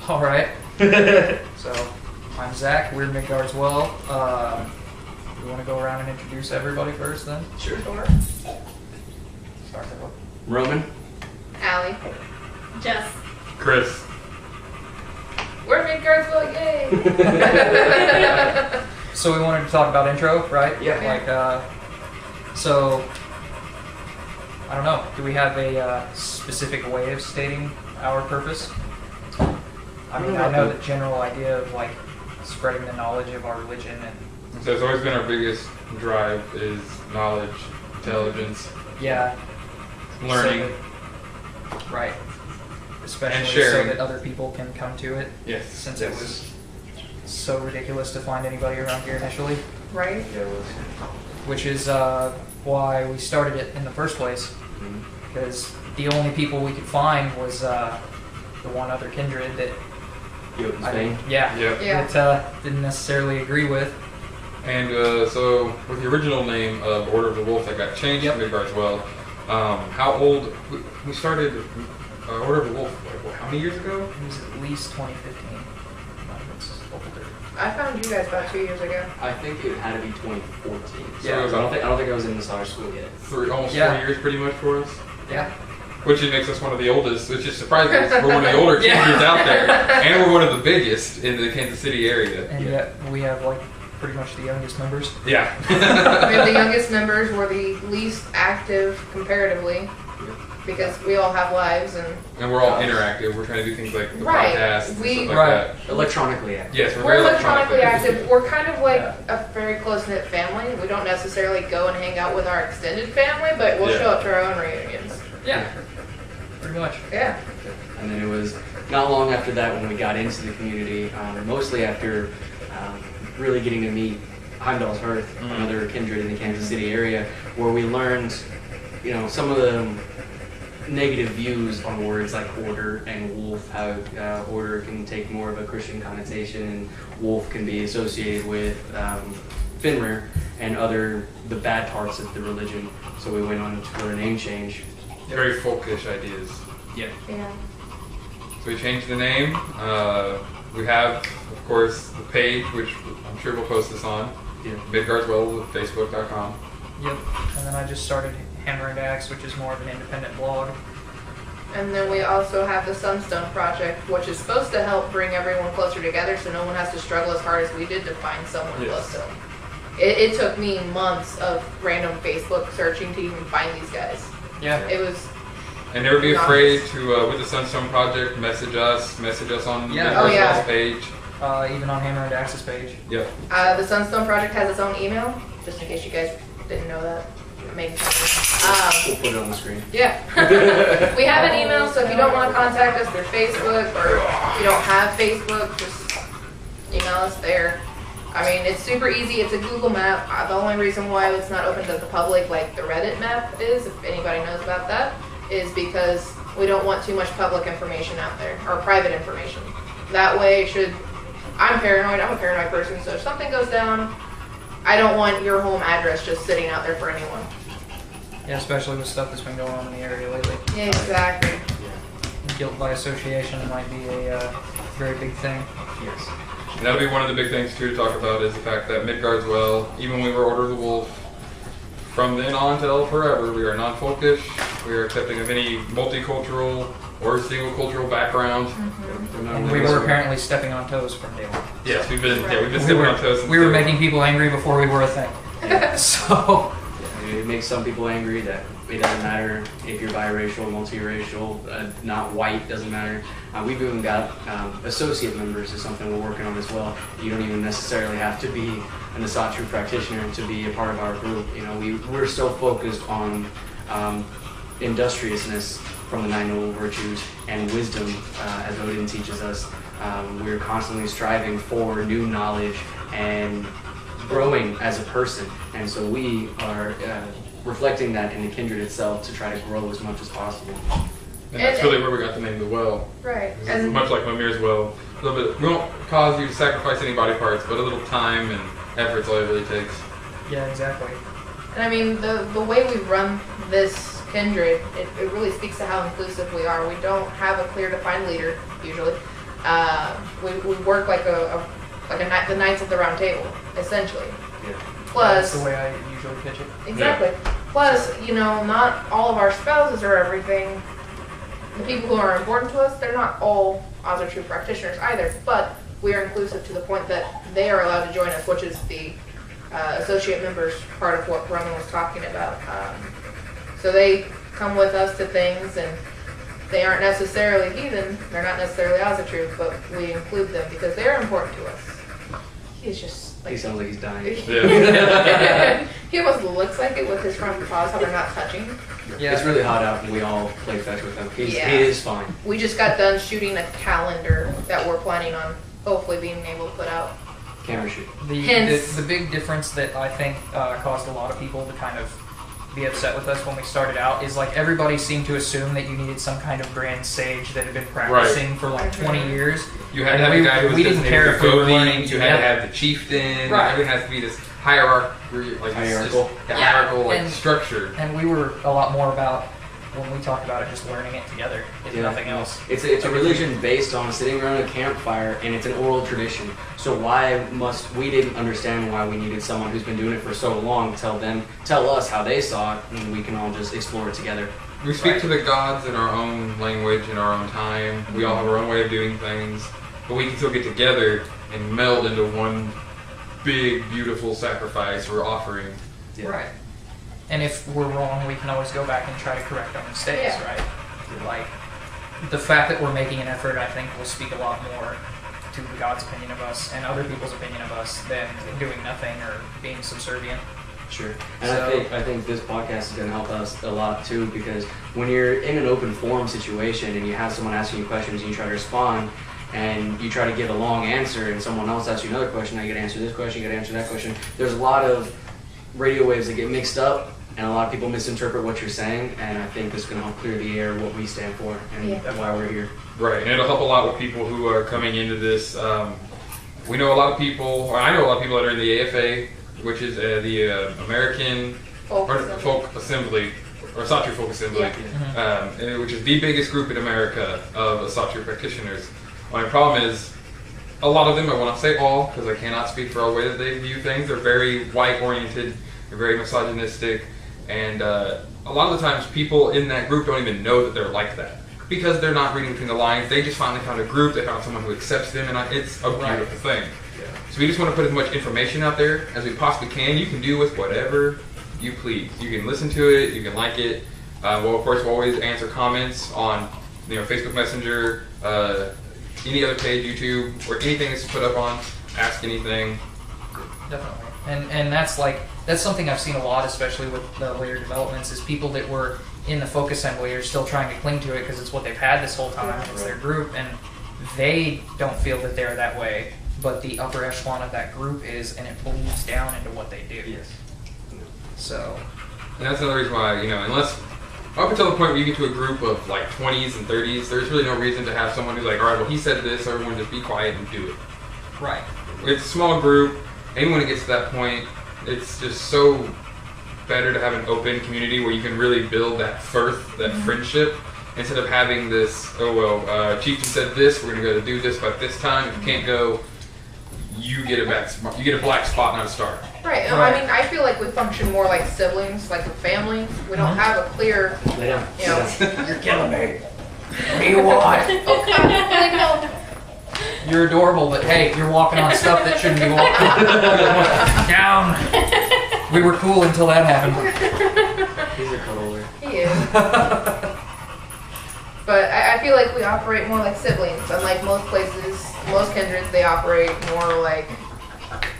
All right. So, I'm Zach. We're Midgards well. You want to go around and introduce everybody first, then? Sure. Start that way. Roman. Allie. Jess. Chris. We're Midgards, yay! So we wanted to talk about intro, right? Yeah. Like, so, I don't know. Do we have a specific way of stating our purpose? I mean, I know the general idea of like spreading the knowledge of our religion and. So it's always been our biggest drive is knowledge, intelligence, Yeah. learning. So that, right. Especially And so sharing. that other people can come to it. Yes. Since it was so ridiculous to find anybody around here initially. Right? Yeah, it was. Which is why we started it in the first place. Because the only people we could find was the one other kindred that Spain. yeah, Yeah. that didn't necessarily agree with. And so with the original name of Order of the Wolf that got changed to Midgards well, how old, we started Order of the Wolf, like, what, how many years ago? It was at least 2015. It's older. I found you guys about 2 years ago. I think it had to be 2014. So Yeah. I don't think I was in the Star School yet. Almost Yeah. 4 years pretty much for us. Yeah. Which makes us one of the oldest, which is surprising. We're one of the older Yeah. kindreds out there. And we're one of the biggest in the Kansas City area. And yet we have like pretty much the youngest members. Yeah. We have the youngest members, we're the least active comparatively. Because we all have lives and... And we're all interactive. We're trying to do things like the Right. podcast and We- stuff like Right. that. Electronically active. Yes, we're We're very electronically active. We're kind of like Yeah. a very close-knit family. We don't necessarily go and hang out with our extended family, but we'll Yeah. show up to our own reunions. Yeah. Pretty much. Yeah. And then it was not long after that when we got into the community, mostly after really getting to meet Heimdall's Hearth, another kindred in the Kansas City area, where we learned, some of the negative views on words like order and wolf, how order can take more of a Christian connotation and wolf can be associated with Fenrir and the bad parts of the religion. So we went on for a name change. Very folkish ideas. Yeah. Yeah. So we changed the name. We have, of course, the page, which I'm sure we'll post this on. Yeah. Midgardswell, Facebook.com. Yep. And then I just started Hammer and Axe, which is more of an independent blog. And then we also have the Sunstone Project, which is supposed to help bring everyone closer together so no one has to struggle as hard as we did to find someone Yes. close to them. It took me months of random Facebook searching to even find these guys. Yeah. It was... And never be afraid to, with the Sunstone Project, message us on Yeah. Midgardswell's Oh, yeah. page. Even on Hammer and Axe's page. Yep. The Sunstone Project has its own email, just in case you guys didn't know that. Maybe We'll put it on the screen. yeah. We have an email, so if you don't want to contact us through Facebook, or if you don't have Facebook, just email us there. I mean, it's super easy. It's a Google map. The only reason why it's not open to the public, like the Reddit map is, if anybody knows about that, is because we don't want too much public information out there, or private information. That way, I'm paranoid. I'm a paranoid person, so if something goes down, I don't want your home address just sitting out there for anyone. Yeah, especially with stuff that's been going on in the area lately. Yeah, exactly. Guilt by association might be a very big thing. Yes. And that'll be one of the big things, too, to talk about is the fact that Midgardswell, even when we were Order of the Wolf, from then on till forever, we are non-folkish. We are accepting of any multicultural or single cultural background. And we were apparently stepping on toes from day one. Yes, we've been stepping on toes. since We were day one. making people angry before we were a thing. So, It makes some people angry that it doesn't matter if you're biracial, multiracial, not white, doesn't matter. We've even got associate members is something we're working on as well. You don't even necessarily have to be an Asatru practitioner to be a part of our group. We're so focused on industriousness from the Nine Noble Virtues and wisdom, as Odin teaches us. We're constantly striving for new knowledge and growing as a person, and so we are reflecting that in the kindred itself to try to grow as much as possible. And that's really where we got the name the well. Right. It's And much like Mimir's well. A little bit. We won't cause you to sacrifice any body parts, but a little time and effort's all it really takes. yeah, exactly. And I mean, the way we run this kindred, it really speaks to how inclusive we are. We don't have a clear defined leader, usually. We work like the Knights of the Round Table, essentially. Yeah. Plus, That's the way I usually pitch it. exactly. Plus, not all of our spouses are everything. The people who are important to us, they're not all Asatru practitioners either, but we are inclusive to the point that they are allowed to join us, which is the associate members part of what Roman was talking about. So they come with us to things, and they aren't necessarily heathen, they're not necessarily Asatru, but we include them because they're important to us. He's just He sounds like he's dying. Yeah. He almost looks like it with his front paws, how they're not touching. Yeah. It's really hot out, and we all play fetch with him. He Yeah. is fine. We just got done shooting a calendar that we're planning on hopefully being able to put out. Camera shoot. Hence- The big difference that I think caused a lot of people to kind of be upset with us when we started out is like everybody seemed to assume that you needed some kind of grand sage that had been practicing for like 20 years. You had to have a guy who was we didn't care designated if we were clothing, learning you had to together. have the chieftain, Right. everything has to be this hierarchical, Hierarchical. hierarchical And- structure. And we were a lot more about, when we talked about it, just learning it together, if Yeah. nothing else. It's a religion based on sitting around a campfire, and it's an oral tradition. So we didn't understand why we needed someone who's been doing it for so long to tell us how they saw it, and we can all just explore it together. We speak to the gods in our own language, in our own time. We all have our own way of doing things, but we can still get together and meld into one big, beautiful sacrifice or offering. Yeah. Right. And if we're wrong, we can always go back and try to correct our mistakes, Yeah. right? Like, the fact that we're making an effort, I think, will speak a lot more to God's opinion of us and other people's opinion of us than doing nothing or being subservient. Sure. And So- I think this podcast is going to help us a lot too, because when you're in an open forum situation and you have someone asking you questions and you try to respond and you try to give a long answer and someone else asks you another question, now you got to answer this question, you got to answer that question. There's a lot of radio waves that get mixed up and a lot of people misinterpret what you're saying, and I think this is going to help clear the air what we stand for and Yeah. why we're here. Right, and it'll help a lot with people who are coming into this. We know a lot of people, or I know a lot of people that are in the AFA, which is the American Folk Assembly, or Asatru Folk Assembly, which is the biggest group in America of Asatru practitioners. My problem is, a lot of them, I will not say all, because I cannot speak for all the way that they view things, they're very white-oriented, they're very misogynistic, and a lot of the times people in that group don't even know that they're like that. Because they're not reading between the lines, they just finally found a group, they found someone who accepts them, and it's a beautiful thing. So we just want to put as much information out there as we possibly can. You can do with whatever you please. You can listen to it, you can like it. Well, of course, we'll always answer comments on Facebook Messenger, any other page, YouTube, or anything that's put up on. Ask anything. Definitely. And that's something I've seen a lot, especially with the later developments, is people that were in the folk assembly are still trying to cling to it because it's what they've had this whole time, it's their group, and they don't feel that they're that way, but the upper echelon of that group is, and it bleeds down into what they do. Yes. So, And that's another reason why, unless, up until the point where you get to a group of like 20s and 30s, there's really no reason to have someone who's like, all right, well, he said this, so everyone just be quiet and do it. right. It's a small group, and when it gets to that point, it's just so better to have an open community where you can really build that friendship, instead of having this, Chieftain said this, we're going to go to do this by this time, if you can't go, you get a black spot, not a star. Right. Right. I mean, I feel like we function more like siblings, like a family. We don't have a clear, Lay down. You're killing me. What do you want? oh God, like, no. You're adorable, but hey, you're walking on stuff that shouldn't be walking. Down. We were cool until that happened. He's a cuddler. He is. But I feel like we operate more like siblings. Unlike most places, most kindreds, they operate more like,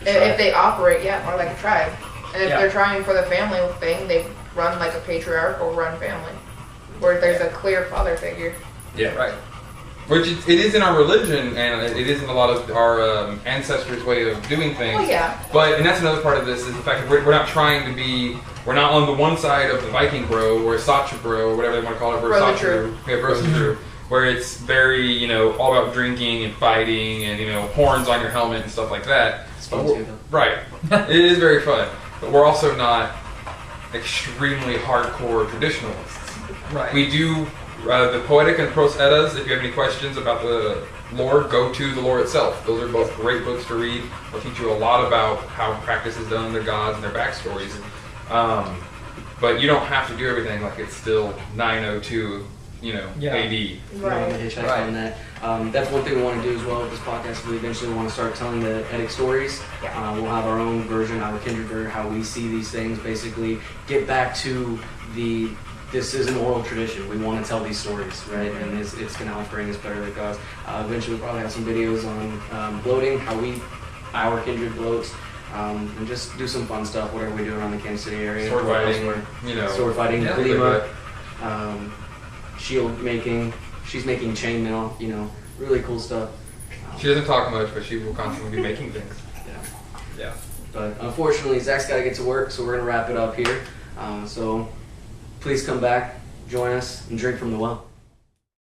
if they operate, more like a tribe. And if they're trying for the family thing, they run like a patriarchal run family, where there's a clear father figure. Yeah, right. Which it is in our religion, and it is in a lot of our ancestors' way of doing things. Well, yeah. And that's another part of this, is the fact that we're not trying to be, we're not on the one side of the Viking bro, or Asatru bro, or whatever they want to call it, Brother-true. Brother-true, where it's very, all about drinking and fighting and, horns on your helmet and stuff like that. It's fun too, though. Right. It is very fun. But we're also not extremely hardcore traditionalists. Right. We do the Poetic and Prose Eddas. If you have any questions about the lore, go to the lore itself. Those are both great books to read. They'll teach you a lot about how practice is done, their gods, and their backstories. But you don't have to do everything like it's still 902, Yeah. AD. Right. Hitchhike Right. on that. That's one thing we want to do as well with this podcast. We eventually want to start telling the epic stories. We'll have our own version, our kindred version, how we see these things. Basically, get back to this is an oral tradition. We want to tell these stories, right? And it's going to help bring us better to gods. Eventually, we'll probably have some videos on bloating, how our kindred bloats. And just do some fun stuff, whatever we do around the Kansas City area. Sword fighting, Sword fighting, Yeah. Glima, shield making. She's making chainmail, really cool stuff. She doesn't talk much, but she will constantly be making things. Yeah. Yeah. But unfortunately, Zach's got to get to work, so we're going to wrap it up here. So please come back, join us, and drink from the well.